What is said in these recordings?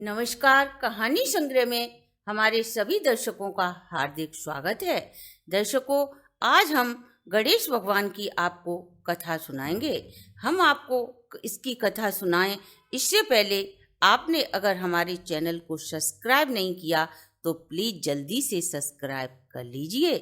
नमस्कार। कहानी संग्रह में हमारे सभी दर्शकों का हार्दिक स्वागत है। दर्शकों, आज हम गणेश भगवान की आपको कथा सुनाएंगे। हम आपको इसकी कथा सुनाएं इससे पहले आपने अगर हमारे चैनल को सब्सक्राइब नहीं किया तो प्लीज जल्दी से सब्सक्राइब कर लीजिए।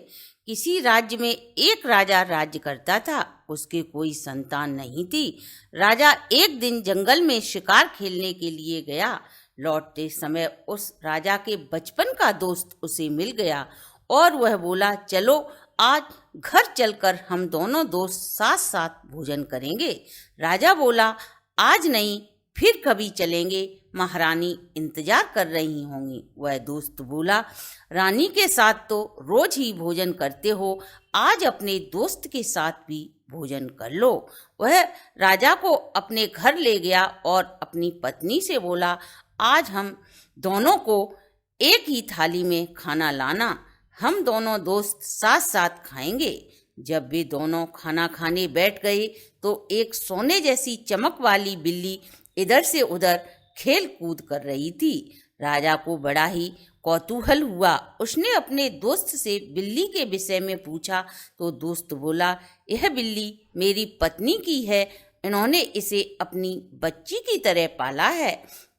किसी राज्य में एक राजा राज्य करता था। उसके कोई संतान नहीं थी। राजा एक दिन जंगल में शिकार खेलने के लिए गया। लौटते समय उस राजा के बचपन का दोस्त उसे मिल गया और वह बोला, चलो आज घर चलकर हम दोनों दोस्त साथ साथ भोजन करेंगे। राजा बोला, आज नहीं, फिर कभी चलेंगे, महारानी इंतजार कर रही होंगी। वह दोस्त बोला, रानी के साथ तो रोज ही भोजन करते हो, आज अपने दोस्त के साथ भी भोजन कर लो। वह राजा को अपने घर ले गया और अपनी पत्नी से बोला, आज हम दोनों को एक ही थाली में खाना लाना, हम दोनों दोस्त साथ साथ खाएंगे। जब वे दोनों खाना खाने बैठ गए तो एक सोने जैसी चमक वाली बिल्ली इधर से उधर खेल कूद कर रही थी। राजा को बड़ा ही कौतूहल हुआ। उसने अपने दोस्त से बिल्ली के विषय में पूछा तो दोस्त बोला, यह बिल्ली मेरी पत्नी की है, इन्होंने इसे अपनी बच्ची की तरह पाला है।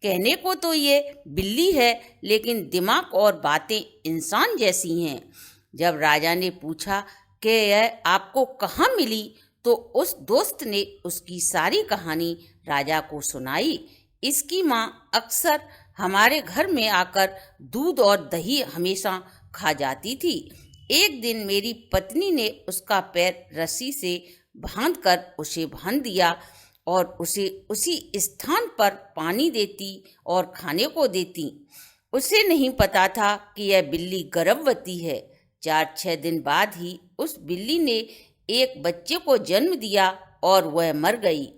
कहने को तो ये बिल्ली है, लेकिन दिमाग और बातें इंसान जैसी हैं। जब राजा ने पूछा कि यह आपको कहाँ मिली तो उस दोस्त ने उसकी सारी कहानी राजा को सुनाई। इसकी माँ अक्सर हमारे घर में आकर दूध और दही हमेशा खा जाती थी। एक दिन मेरी पत्नी ने उसका पैर रस्सी से बांधकर उसे बांध दिया और उसे उसी स्थान पर पानी देती और खाने को देती। उसे नहीं पता था कि यह बिल्ली गर्भवती है। 4-6 दिन बाद ही उस बिल्ली ने एक बच्चे को जन्म दिया और वह मर गई।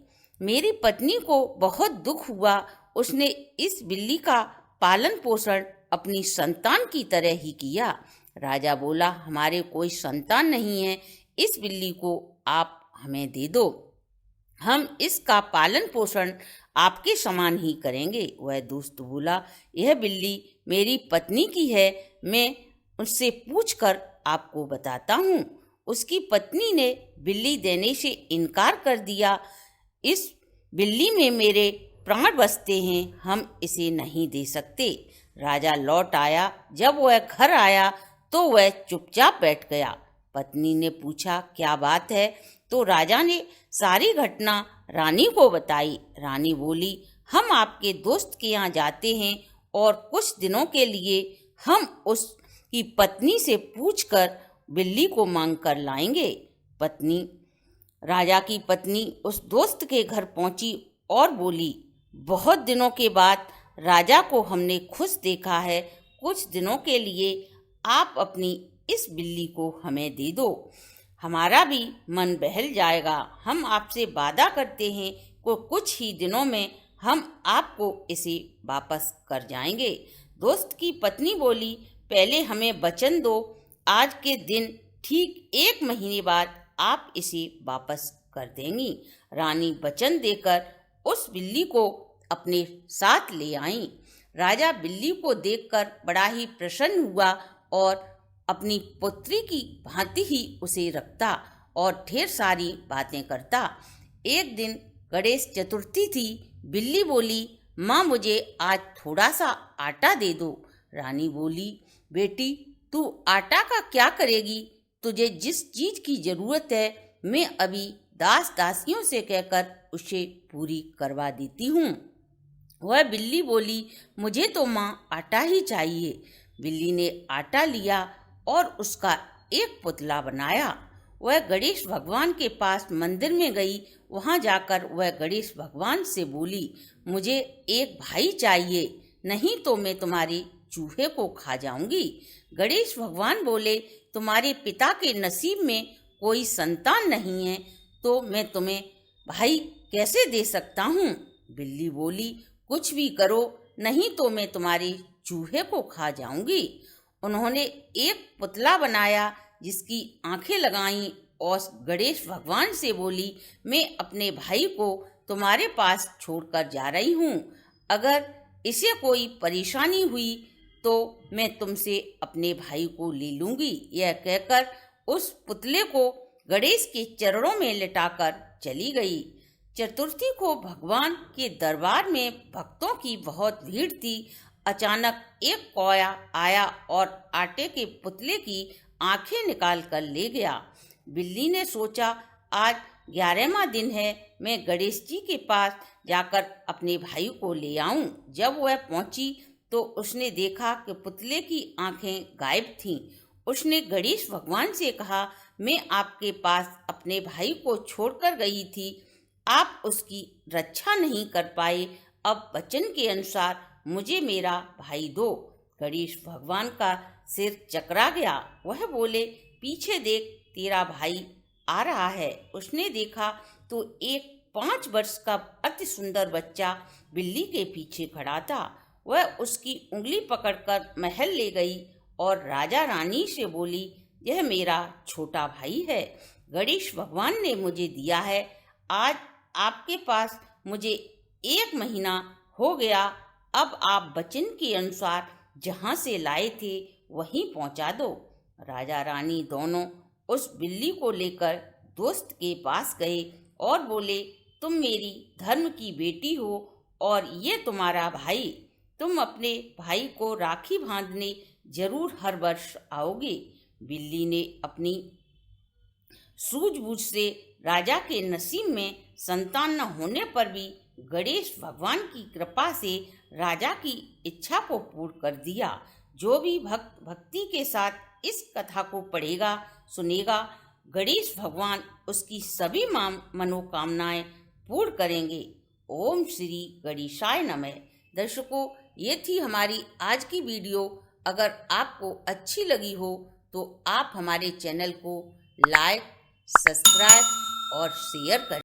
मेरी पत्नी को बहुत दुख हुआ। उसने इस बिल्ली का पालन पोषण अपनी संतान की तरह ही किया। राजा बोला, हमारे कोई संतान नहीं है, इस बिल्ली को आप हमें दे दो, हम इसका पालन पोषण आपके समान ही करेंगे। वह दोस्त बोला, यह बिल्ली मेरी पत्नी की है, मैं उससे पूछकर आपको बताता हूँ। उसकी पत्नी ने बिल्ली देने से इनकार कर दिया। इस बिल्ली में मेरे प्राण बसते हैं, हम इसे नहीं दे सकते। राजा लौट आया। जब वह घर आया तो वह चुपचाप बैठ गया। पत्नी ने पूछा, क्या बात है? तो राजा ने सारी घटना रानी को बताई। रानी बोली, हम आपके दोस्त के यहाँ जाते हैं और कुछ दिनों के लिए हम उसकी पत्नी से पूछकर बिल्ली को मांग कर लाएंगे। राजा की पत्नी उस दोस्त के घर पहुंची और बोली, बहुत दिनों के बाद राजा को हमने खुश देखा है, कुछ दिनों के लिए आप अपनी इस बिल्ली को हमें दे दो, हमारा भी मन बहल जाएगा। हम आपसे वादा करते हैं कि कुछ ही दिनों में हम आपको इसे वापस कर जाएंगे। दोस्त की पत्नी बोली, पहले हमें वचन दो, आज के दिन ठीक 1 महीने बाद आप इसे वापस कर देंगी। रानी वचन देकर उस बिल्ली को अपने साथ ले आई। राजा बिल्ली को देखकर बड़ा ही प्रसन्न हुआ और अपनी पुत्री की भांति ही उसे रखता और ढेर सारी बातें करता। एक दिन गणेश चतुर्थी थी। बिल्ली बोली, माँ मुझे आज थोड़ा सा आटा दे दो। रानी बोली, बेटी तू आटा का क्या करेगी? तुझे जिस चीज की जरूरत है मैं अभी दास दासियों से कहकर उसे पूरी करवा देती हूँ। वह बिल्ली बोली, मुझे तो माँ आटा ही चाहिए। बिल्ली ने आटा लिया और उसका एक पुतला बनाया। वह गणेश भगवान के पास मंदिर में गई। वहां जाकर वह गणेश भगवान से बोली, मुझे एक भाई चाहिए, नहीं तो मैं तुम्हारे चूहे को खा जाऊंगी। गणेश भगवान बोले, तुम्हारे पिता के नसीब में कोई संतान नहीं है तो मैं तुम्हें भाई कैसे दे सकता हूँ? बिल्ली बोली, कुछ भी करो, नहीं तो मैं तुम्हारे चूहे को खा जाऊंगी। उन्होंने एक पुतला बनाया जिसकी आंखें लगाईं और गणेश भगवान से बोली, मैं अपने भाई को तुम्हारे पास छोड़कर जा रही हूँ, अगर इसे कोई परेशानी हुई तो मैं तुमसे अपने भाई को ले लूंगी। यह कहकर उस पुतले को गणेश के चरणों में लिटाकर चली गई। चतुर्थी को भगवान के दरबार में भक्तों की बहुत भीड़ थी। अचानक एक कोया आया और आटे के पुतले की आंखें निकाल कर ले गया। बिल्ली ने सोचा, आज 11वां दिन है, मैं गणेश जी के पास जाकर अपने भाई को ले आऊं। जब वह पहुंची तो उसने देखा कि पुतले की आंखें गायब थीं। उसने गणेश भगवान से कहा, मैं आपके पास अपने भाई को छोड़कर गई थी, आप उसकी रक्षा नहीं कर पाए, अब वचन के अनुसार मुझे मेरा भाई दो। गणेश भगवान का सिर चकरा गया। वह बोले, पीछे देख, तेरा भाई आ रहा है। उसने देखा तो एक 5 वर्ष का अति सुंदर बच्चा बिल्ली के पीछे खड़ा था। वह उसकी उंगली पकड़कर महल ले गई और राजा रानी से बोली, यह मेरा छोटा भाई है, गणेश भगवान ने मुझे दिया है। आज आपके पास मुझे 1 महीना हो गया, अब आप वचन के अनुसार जहाँ से लाए थे वहीं पहुँचा दो। राजा रानी दोनों उस बिल्ली को लेकर दोस्त के पास गए और बोले, तुम मेरी धर्म की बेटी हो और ये तुम्हारा भाई, तुम अपने भाई को राखी बांधने जरूर हर वर्ष आओगे। बिल्ली ने अपनी सूझबूझ से राजा के नसीब में संतान न होने पर भी गणेश भगवान की कृपा से राजा की इच्छा को पूर्ण कर दिया। जो भी भक्त भक्ति के साथ इस कथा को पढ़ेगा सुनेगा, गणेश भगवान उसकी सभी मनोकामनाएं पूर्ण करेंगे। ओम श्री गणेशाय नमः। दर्शकों, ये थी हमारी आज की वीडियो। अगर आपको अच्छी लगी हो तो आप हमारे चैनल को लाइक, सब्सक्राइब और शेयर करें।